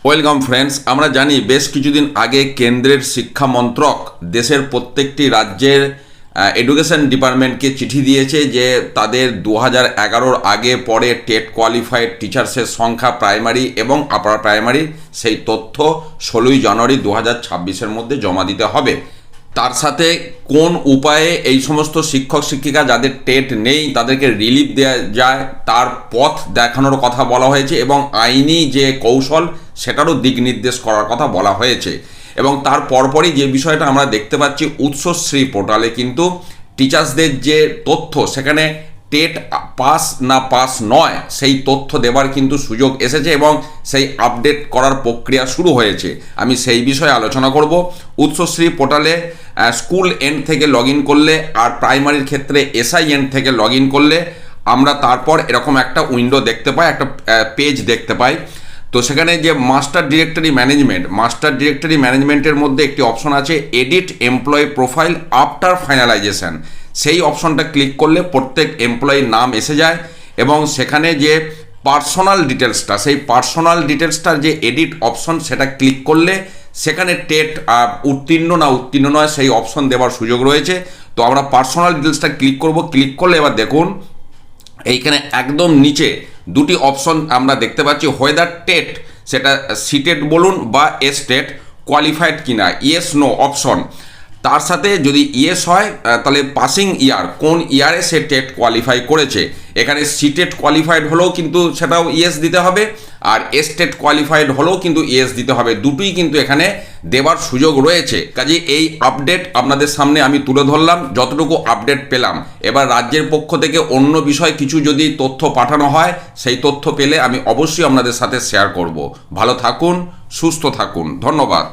Welcome friends, আমরা জানি বেশ কিছুদিন আগে কেন্দ্রের শিক্ষা মন্ত্রক দেশের প্রত্যেকটি রাজ্যের এডুকেশন ডিপার্টমেন্টকে চিঠি দিয়েছে যে তাদের 2011-র আগে পরে টেট কোয়ালিফাইড টিচার্সের সংখ্যা প্রাইমারি এবং আপার প্রাইমারি সেই তথ্য 16ই জানুয়ারি 2026-এর মধ্যে জমা দিতে হবে। তার সাথে কোন উপায়ে এই সমস্ত শিক্ষক শিক্ষিকা যাদের টেট নেই তাদেরকে রিলিফ দেওয়া যায় তার পথ দেখানোর কথা বলা হয়েছে এবং আইনি যে কৌশল সেটারও দিক নির্দেশ করার কথা বলা হয়েছে। এবং তার পরপরই যে বিষয়টা আমরা দেখতে পাচ্ছি, উৎসশ্রী পোর্টালে কিন্তু টিচার্সদের যে তথ্য সেখানে টেট পাস না পাস নয় সেই তথ্য দেবার কিন্তু সুযোগ এসেছে এবং সেই আপডেট করার প্রক্রিয়া শুরু হয়েছে। আমি সেই বিষয়ে আলোচনা করব। উৎসশ্রী পোর্টালে স্কুল এন্ড থেকে লগ ইন করলে আর প্রাইমারির ক্ষেত্রে এসআই এন্ড থেকে লগ ইন করলে আমরা তারপর এরকম একটা উইন্ডো দেখতে পাই, একটা পেজ দেখতে পাই। তো সেখানে যে মাস্টার ডিরেক্টরি ম্যানেজমেন্টের মধ্যে একটি অপশন আছে edit employee profile after finalisation. সেই অপশনটা ক্লিক করলে প্রত্যেক এমপ্লয়ির নাম এসে যায় এবং সেখানে যে পার্সোনাল ডিটেলসটা, সেই পার্সোনাল ডিটেলসটার যে এডিট অপশন সেটা ক্লিক করলে সেখানে টেট উত্তীর্ণ না উত্তীর্ণ নয় সেই অপশন দেওয়ার সুযোগ রয়েছে। তো আমরা পার্সোনাল ডিটেলসটা ক্লিক করব। ক্লিক করলে এবার দেখুন এইখানে একদম নিচে দুটি অপশন আমরা দেখতে পাচ্ছি, হোয়েদার টেট সেটা সিটেট বলুন বা এস্টেট কোয়ালিফাইড কিনা, ইয়েস নো অপশন। তার সাথে যদি ইয়েস হয় তাহলে পাসিং ইয়ার, কোন ইয়ারে সে টেট কোয়ালিফাই করেছে। এখানে সিটেট কোয়ালিফাইড হলেও কিন্তু সেটাও ইয়েস দিতে হবে আর এস্টেট কোয়ালিফাইড হলেও কিন্তু ইয়েস দিতে হবে। দুটোই কিন্তু এখানে দেওয়ার সুযোগ রয়েছে। কাজে এই আপডেট আপনাদের সামনে আমি তুলে ধরলাম, যতটুকু আপডেট পেলাম। এবার রাজ্যের পক্ষ থেকে অন্য বিষয় কিছু যদি তথ্য পাঠানো হয় সেই তথ্য পেলে আমি অবশ্যই আপনাদের সাথে শেয়ার করব। ভালো থাকুন, সুস্থ থাকুন, ধন্যবাদ।